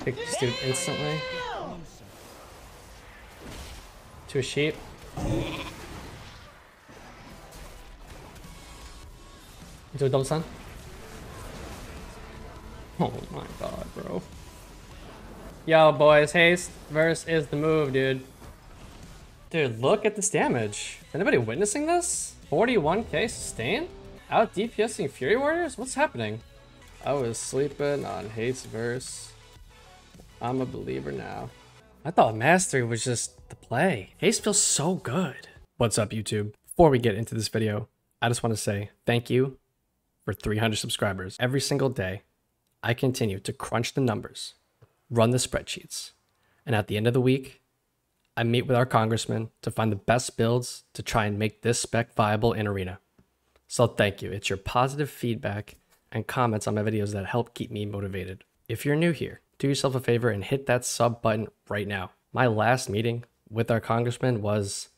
Pick this dude instantly. To a sheep. Into a double stun. Oh my god, bro. Yo, boys, Haste Verse is the move, dude. Dude, look at this damage. Is anybody witnessing this? 41k sustain? Out DPSing Fury Warriors? What's happening? I was sleeping on Haste Verse. I'm a believer now. I thought Mastery was just the play. Haste feels so good. What's up, YouTube? Before we get into this video, I just want to say thank you for 300 subscribers. Every single day, I continue to crunch the numbers, run the spreadsheets, and at the end of the week, I meet with our congressman to find the best builds to try and make this spec viable in Arena. So thank you. It's your positive feedback and comments on my videos that help keep me motivated. If you're new here, do yourself a favor and hit that sub button right now. My last meeting with our congressman was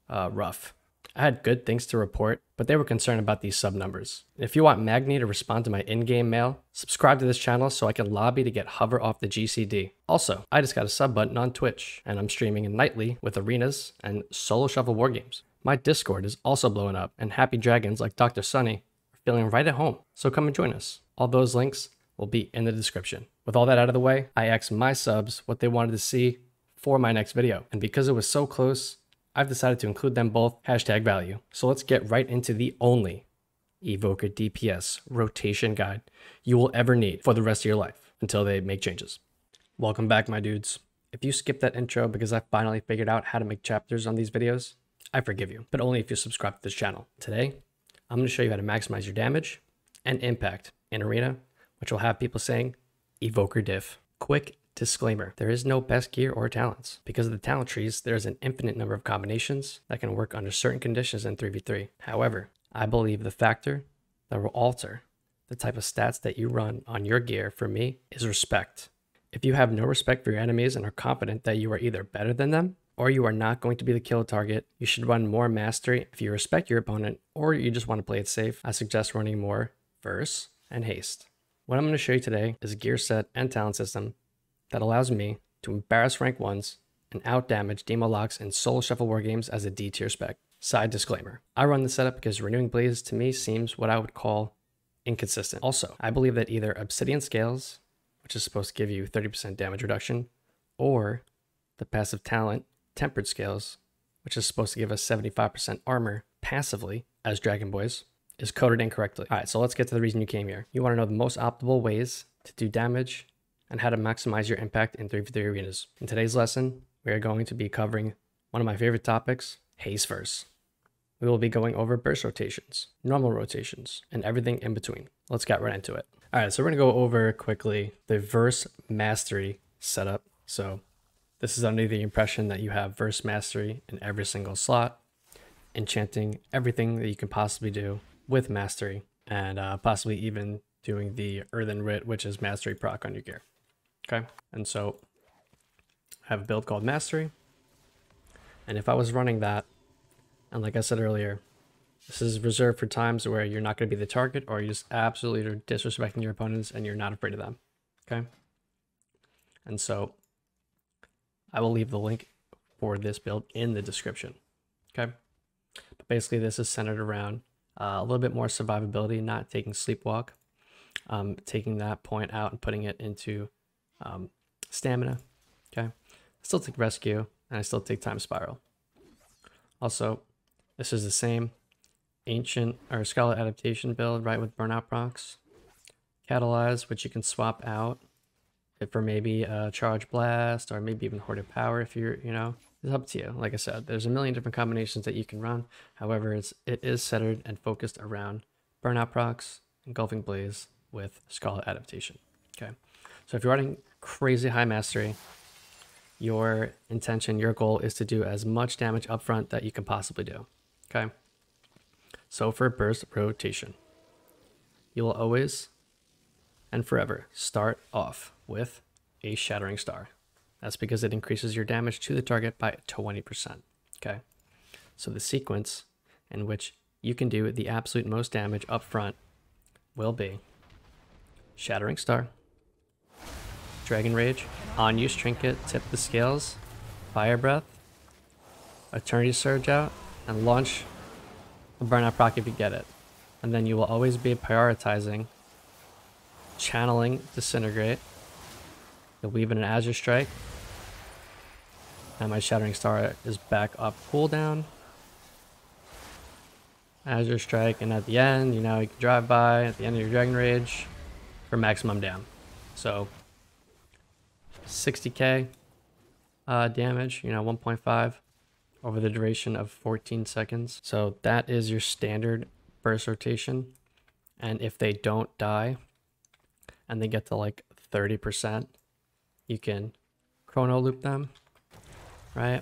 rough. I had good things to report, but they were concerned about these sub numbers. If you want Magni to respond to my in-game mail, subscribe to this channel so I can lobby to get Hover off the GCD. Also, I just got a sub button on Twitch, and I'm streaming nightly with arenas and solo shuffle war games. My Discord is also blowing up, and happy dragons like Dr. Sunny are feeling right at home, so come and join us. All those links will be in the description. With all that out of the way, I asked my subs what they wanted to see for my next video, and because it was so close, I've decided to include them both #value. So let's get right into the only Evoker DPS rotation guide you will ever need for the rest of your life until they make changes. Welcome back, my dudes. If you skipped that intro because I finally figured out how to make chapters on these videos, I forgive you, but only if you subscribe to this channel. Today, I'm going to show you how to maximize your damage and impact in Arena, which will have people saying Evoker diff. Quick disclaimer, there is no best gear or talents. Because of the talent trees, there is an infinite number of combinations that can work under certain conditions in 3v3. However, I believe the factor that will alter the type of stats that you run on your gear for me is respect. If you have no respect for your enemies and are confident that you are either better than them or you are not going to be the kill target, you should run more Mastery. If you respect your opponent or you just want to play it safe, I suggest running more Verse and Haste. What I'm going to show you today is a gear set and talent system that allows me to embarrass rank 1s and out-damage Demo Locks in solo shuffle war games as a D tier spec. Side disclaimer, I run this setup because Renewing Blaze to me seems what I would call inconsistent. Also, I believe that either Obsidian Scales, which is supposed to give you 30% damage reduction, or the passive talent Tempered Scales, which is supposed to give us 75% armor passively as Dragon Boys, is coded incorrectly. All right, so let's get to the reason you came here. You want to know the most optimal ways to do damage and how to maximize your impact in 3v3 arenas. In today's lesson, we are going to be covering one of my favorite topics, Haste Verse. We will be going over burst rotations, normal rotations, and everything in between. Let's get right into it. All right, so we're gonna go over quickly the Verse Mastery setup. So this is under the impression that you have Verse Mastery in every single slot, enchanting everything that you can possibly do with Mastery, and possibly even doing the Earthen Writ, which is Mastery proc on your gear. Okay, and so I have a build called Mastery, and if I was running that, and like I said earlier, this is reserved for times where you're not going to be the target or you're just absolutely disrespecting your opponents and you're not afraid of them. Okay, and so I will leave the link for this build in the description. Okay, but basically this is centered around a little bit more survivability, not taking Sleepwalk, taking that point out and putting it into stamina. Okay, I still take Rescue and I still take Time Spiral. Also, this is the same Ancient or Scarlet Adaptation build, right, with Burnout procs. Catalyze, which you can swap out for maybe a Charge Blast or maybe even Hoarded Power if you're, you know, it's up to you. Like I said, there's a million different combinations that you can run. However, it is centered and focused around Burnout procs, Engulfing Blaze with Scarlet Adaptation. Okay, so if you're running crazy high Mastery, your intention, your goal is to do as much damage up front that you can possibly do. Okay, so for burst rotation, you will always and forever start off with a Shattering Star. That's because it increases your damage to the target by 20%. Okay, so the sequence in which you can do the absolute most damage up front will be Shattering Star, Dragon Rage, on-use trinket, tip the scales, fire breath, eternity surge out, and launch a burnout proc if you get it. And then you will always be prioritizing channeling disintegrate. You'll weave in an azure strike. And my shattering star is back up cooldown. Azure strike, and at the end, you know, you can drive by at the end of your dragon rage for maximum dam. So 60k damage, you know, 1.5 over the duration of 14 seconds. So that is your standard burst rotation. And if they don't die and they get to like 30%, you can chrono loop them, right?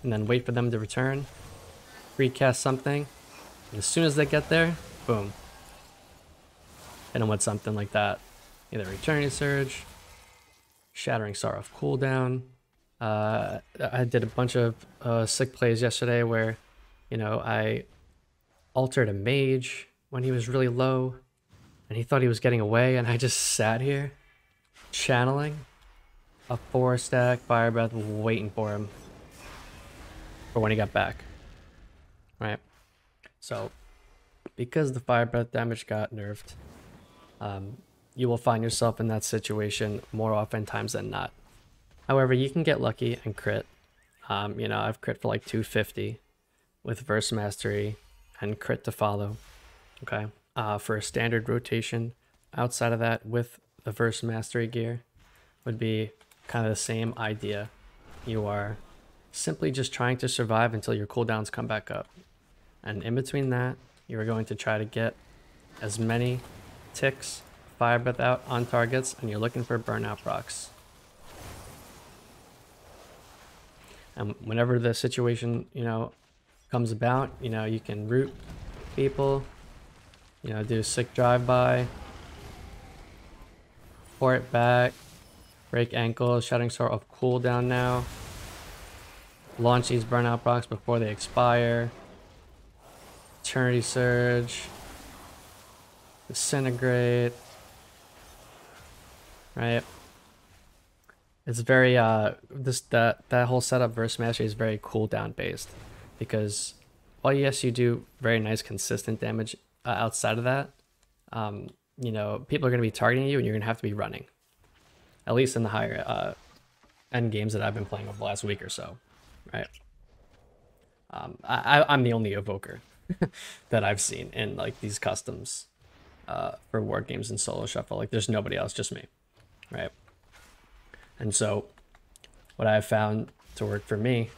And then wait for them to return, recast something, and as soon as they get there, boom. Hit them with something like that. Either Eternity Surge, Shattering Star of cooldown. I did a bunch of sick plays yesterday where, you know, I altered a mage when he was really low and he thought he was getting away, and I just sat here channeling a 4-stack fire breath waiting for him for when he got back, right? So because the fire breath damage got nerfed, you will find yourself in that situation more often times than not. However, you can get lucky and crit. You know, I've crit for like 250 with Verse Mastery and crit to follow. Okay. For a standard rotation outside of that with the Verse Mastery gear would be kind of the same idea. You are simply just trying to survive until your cooldowns come back up. And in between that, you are going to try to get as many ticks, fire breath out on targets, and you're looking for burnout procs. And whenever the situation, you know, comes about, you know, you can root people, you know, do a sick drive-by, pour it back, break ankles, Shattering Star of cooldown now, launch these burnout procs before they expire, Eternity Surge, Disintegrate, right? It's very that whole setup Verse Mastery is very cooldown based, because while yes you do very nice consistent damage outside of that, you know, people are going to be targeting you and you're going to have to be running, at least in the higher end games that I've been playing over the last week or so, right? I'm the only Evoker that I've seen in like these customs for war games and solo shuffle. Like there's nobody else, just me, right? And so what I've found to work for me,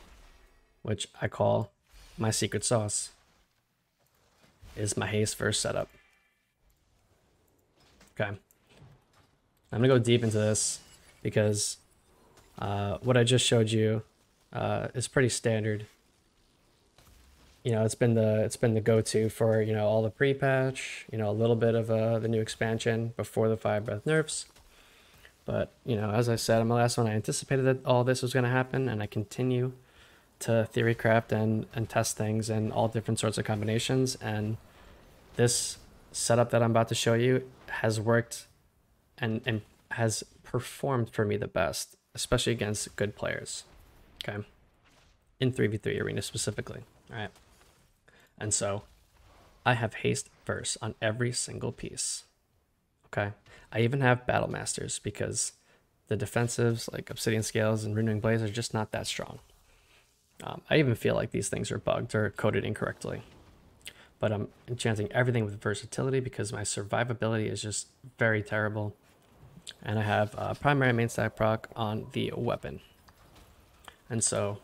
which I call my secret sauce, is my Haste Verse setup. Okay. I'm gonna go deep into this because what I just showed you is pretty standard. You know, it's been the go-to for, you know, all the pre-patch, you know, a little bit of the new expansion before the fire breath nerfs. But, you know, as I said in my last one, I anticipated that all this was going to happen, and I continue to theory craft and test things in all different sorts of combinations. And this setup that I'm about to show you has worked and has performed for me the best, especially against good players, okay? In 3v3 arena specifically, all right? And so I have Haste Verse on every single piece, okay? I even have Battle Masters because the defensives like Obsidian Scales and Renewing Blaze are just not that strong. I even feel like these things are bugged or coded incorrectly. But I'm enchanting everything with versatility because my survivability is just very terrible. And I have primary main stack proc on the weapon. And so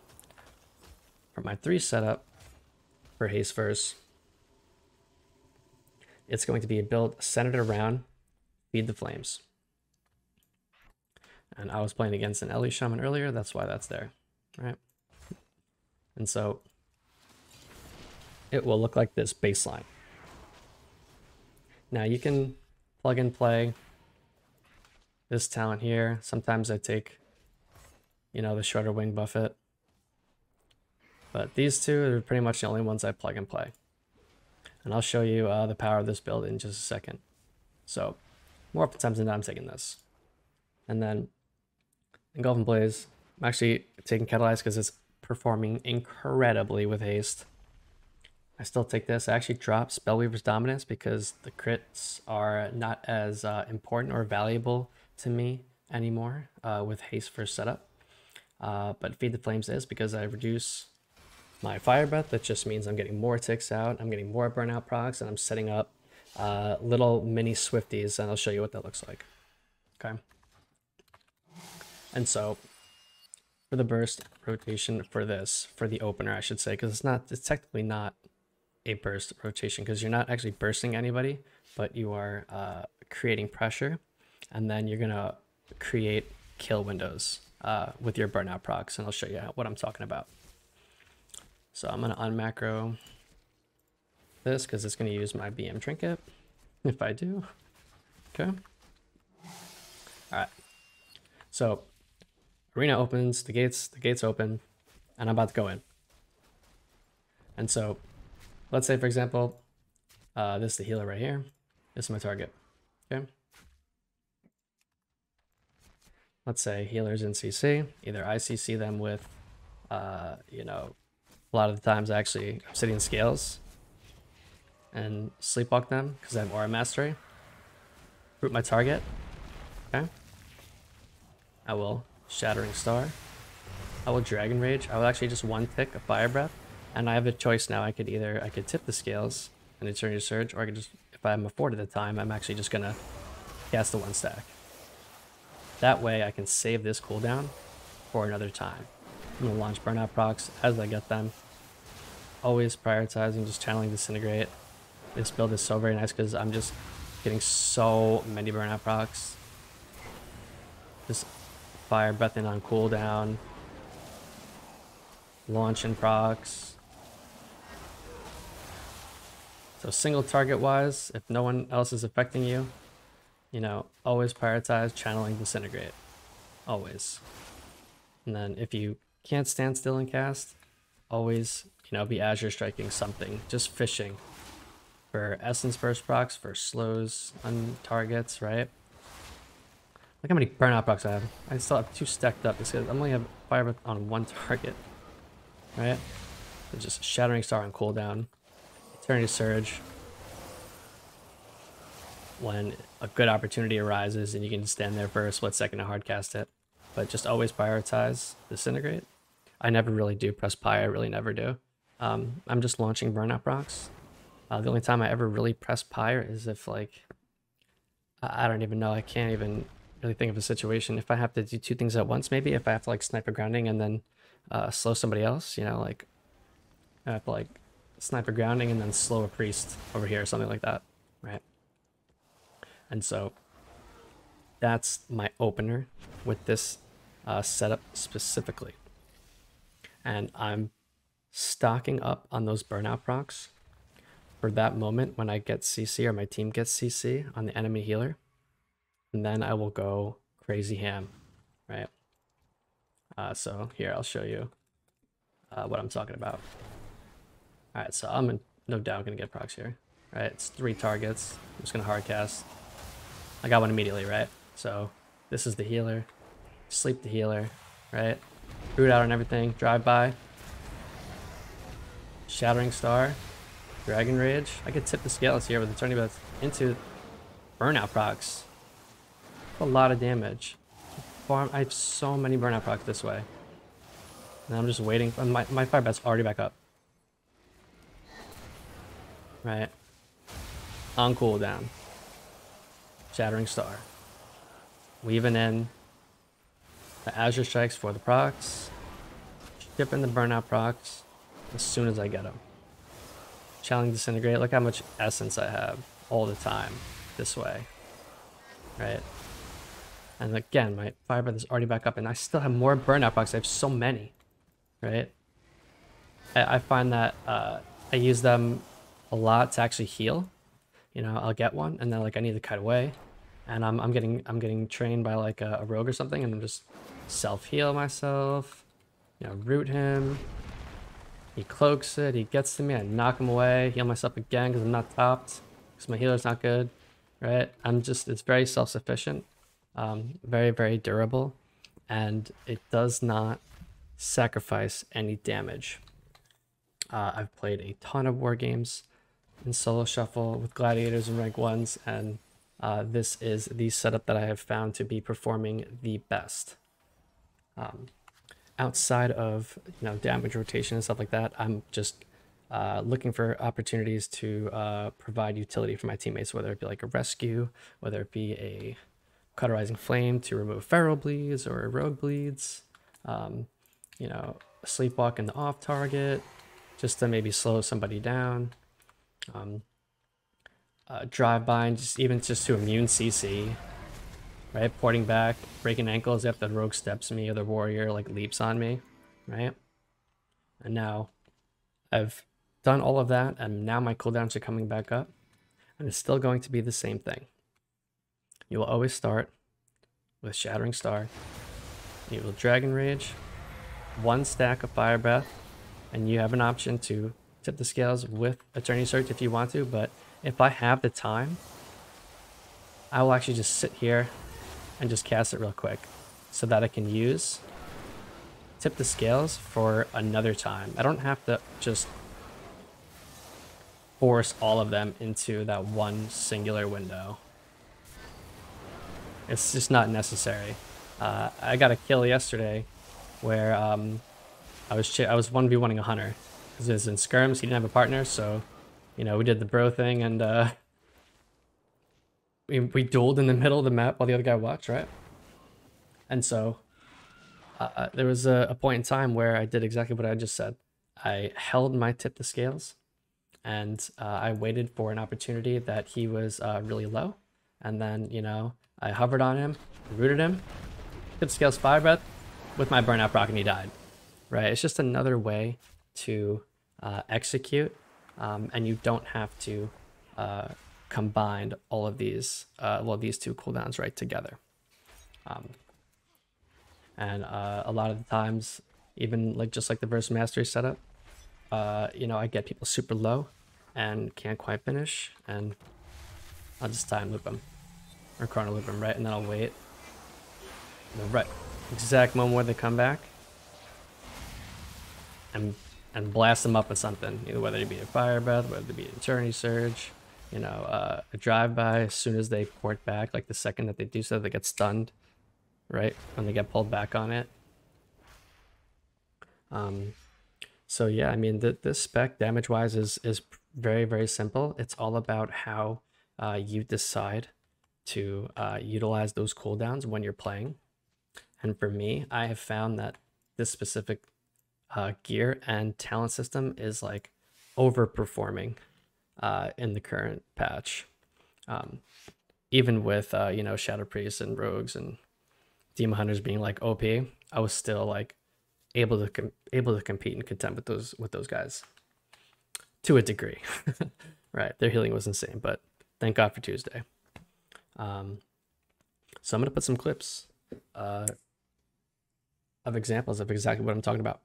for my 3 setup for Haste Verse, it's going to be a build centered around Feed the Flames. And I was playing against an Ellie Shaman earlier, that's why that's there, right? And so it will look like this baseline. Now you can plug and play this talent here. Sometimes I take, you know, the shorter wing buffet. But these two are pretty much the only ones I plug and play. And I'll show you the power of this build in just a second. So more often times than not, I'm taking this. And then Engulfing Blaze. I'm actually taking Catalyze because it's performing incredibly with haste. I still take this. I actually drop Spellweaver's Dominance because the crits are not as important or valuable to me anymore with haste first setup. But Feed the Flames is because I reduce my Fire Breath. That just means I'm getting more ticks out, I'm getting more burnout procs, and I'm setting up little mini Swifties, and I'll show you what that looks like. Okay. And so for the burst rotation for this, for the opener, I should say, because it's technically not a burst rotation because you're not actually bursting anybody, but you are creating pressure, and then you're gonna create kill windows with your burnout procs, and I'll show you what I'm talking about. So I'm gonna unmacro this because it's gonna use my BM trinket if I do. Okay. All right. So arena opens, the gates open, and I'm about to go in. And so let's say, for example, this is the healer right here. This is my target, okay? Let's say healers in CC. Either I CC them with, you know, a lot of the times actually Obsidian Scales and Sleepwalk them because I have Aura Mastery. Root my target, okay? I will Shattering Star. I will Dragon Rage. I will actually just one tick of Fire Breath. And I have a choice now. I could tip the scales and Eternity Surge, or I could just, if I'm afforded the time, I'm actually just gonna cast the one stack. That way I can save this cooldown for another time. I'm gonna launch burnout procs as I get them. Always prioritizing just channeling Disintegrate. This build is so very nice because I'm just getting so many burnout procs. Just Fire Breathing on cooldown. Launching procs. So single target wise, if no one else is affecting you, you know, always prioritize channeling Disintegrate. Always. And then if you can't stand still and cast, always, you know, be Azure Striking something. Just fishing for Essence Burst procs, for slows on targets, right? Look how many burnout procs I have. I still have 2 stacked up because I only have Fire Breath on 1 target, right? So just Shattering Star on cooldown. Eternity Surge when a good opportunity arises and you can stand there for a split second to hardcast it. But just always prioritize Disintegrate. I never really do press Pi, I really never do. I'm just launching burnout procs. The only time I ever really press Pi is if, like, I don't even know, I can't even really think of a situation. If I have to do 2 things at once, maybe if I have to like sniper grounding and then slow somebody else, you know, like I have to like sniper grounding and then slow a priest over here or something like that, right? And so that's my opener with this setup specifically. And I'm stocking up on those burnout procs for that moment when I get CC or my team gets CC on the enemy healer. And then I will go crazy ham, right? So here, I'll show you what I'm talking about. All right, so I'm no doubt gonna get procs here. All right, it's 3 targets. I'm just gonna hard cast. I got one immediately, right? So this is the healer. Sleep the healer, right? Root out on everything. Drive by. Shattering Star. Dragon Rage. I could tip the scales here with the Eternity Breath into burnout procs. A lot of damage. I have so many burnout procs this way. And I'm just waiting. My Fire Breath's already back up. Right? On cooldown. Shattering Star. Weaving in the Azure Strikes for the procs. Shipping the burnout procs as soon as I get them. Channeling Disintegrate. Look how much essence I have all the time this way. Right? And again, my Fire Breath is already back up and I still have more burnout procs. I have so many. Right? I find that I use them a lot to actually heal. You know, I'll get one and then like I need to cut away. And I'm getting trained by like a rogue or something, and I'm just self-heal myself, you know, root him. He cloaks it, he gets to me, I knock him away, heal myself again because I'm not topped, because my healer's not good, right? It's very self-sufficient, very, very durable. and it does not sacrifice any damage. I've played a ton of war games in solo shuffle with gladiators and rank 1s, and this is the setup that I have found to be performing the best. Outside of damage rotation and stuff like that, I'm just looking for opportunities to provide utility for my teammates, whether it be like a rescue, whether it be a cauterizing flame to remove feral bleeds or rogue bleeds, sleepwalk in the off target just to maybe slow somebody down, drive by and just to immune CC, right? Porting back, breaking ankles if the rogue steps me or the warrior like leaps on me, right? And now I've done all of that, and now my cooldowns are coming back up, and it's still going to be the same thing. You will always start with Shattering Star. You will Dragon Rage, 1 stack of Fire Breath, and you have an option to tip the scales with Eternity Surge if you want to, but if I have the time, I will actually just sit here and just cast it real quick so that I can tip the scales for another time. I don't have to just force all of them into that one singular window. It's just not necessary. I got a kill yesterday where I was 1v1ing a hunter because it was in skirms. He didn't have a partner, so we did the bro thing, and we dueled in the middle of the map while the other guy watched, right? And so there was a point in time where I did exactly what I just said. I held my tip the scales, and I waited for an opportunity that he was really low, and then I hovered on him, rooted him, tip the scales, Fire Breath with my burnout proc, and he died. Right? It's just another way to execute, and you don't have to combine all of these two cooldowns right together. And a lot of the times, even just like the Verse Mastery setup, I get people super low and can't quite finish, and I'll just time loop them or chrono loop them, right? And then I'll wait the right exact moment where they come back and blast them up with something, whether it be a Fire Breath, whether it be an Eternity Surge, a drive-by as soon as they port back, like the second that they do so, they get stunned, right? When they get pulled back on it. So yeah, I mean, this spec damage-wise is very, very simple. It's all about how you decide to utilize those cooldowns when you're playing. And for me, I have found that this specific gear and talent system is like overperforming in the current patch. Even with Shadow Priests and Rogues and Demon Hunters being like OP, I was still like able to compete and contend with those guys to a degree. Right, their healing was insane, but thank God for Tuesday. So I'm gonna put some clips of examples of exactly what I'm talking about.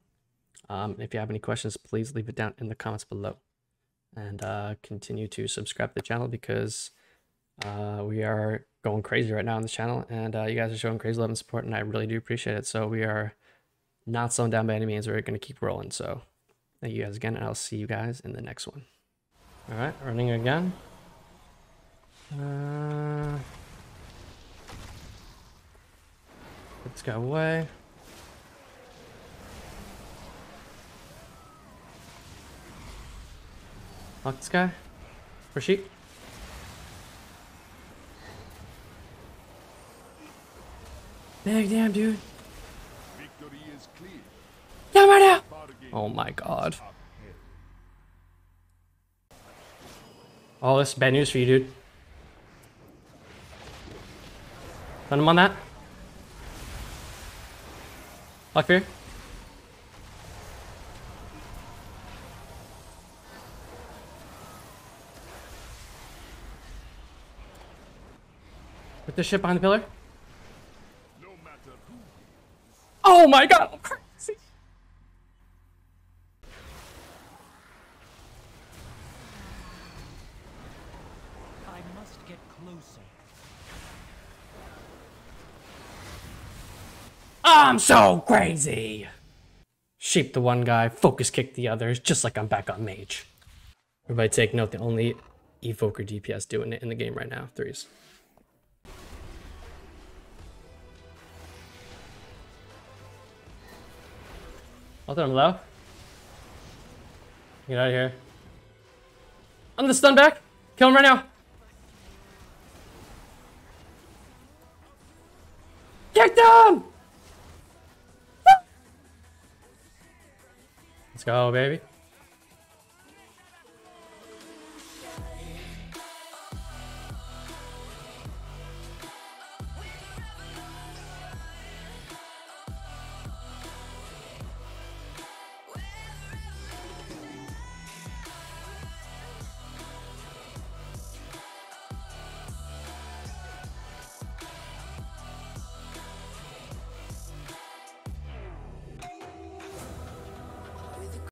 If you have any questions, please leave it down in the comments below, and continue to subscribe to the channel because we are going crazy right now on this channel, and you guys are showing crazy love and support, and I really do appreciate it. So we are not slowing down by any means. We're going to keep rolling. So thank you guys again, and I'll see you guys in the next one. All right, running again. Let's go away. Lock this guy. For sheep. Big damn, dude. Come right now. Oh my god. Oh, this is bad news for you, dude. Send him on that. Lock fear. Put this shit behind the pillar. Oh my god, I'm crazy. I must get closer. Ah! I'm so crazy. Sheep the one guy, focus kick the others, just like I'm back on mage. Everybody take note, the only Evoker DPS doing it in the game right now. Threes. I'll throw him low. Get out of here. I'm the stun back. Kill him right now. Kicked him! Let's go, baby.